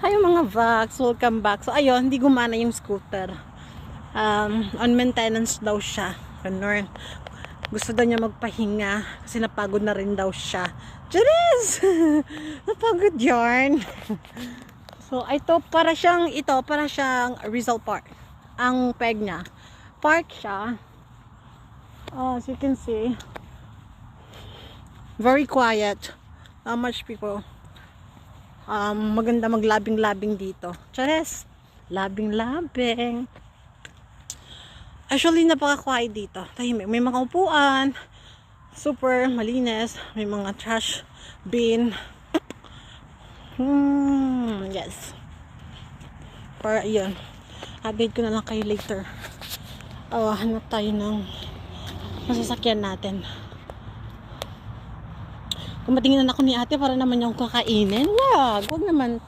Hi mga Vax, welcome back. So ayun, hindi gumana yung scooter. On maintenance daw siya. Ganun. Gusto daw niya magpahinga kasi napagod na rin daw siya. Charis! Napagod yarn. So para siyang Rizal Park. Ang peg niya. Park siya. As you can see, very quiet. Not much people. Maganda maglabing-labing dito. Chares! Labing-labing. Actually, napaka-quiet dito. Tahimik. May mga upuan. Super malinis. May mga trash bin. Yes. Para yun. Update ko na lang kayo later. Hanap tayo ng masasakyan natin. Kumatingin na ako ni ate para naman yung kakainin. Wag naman.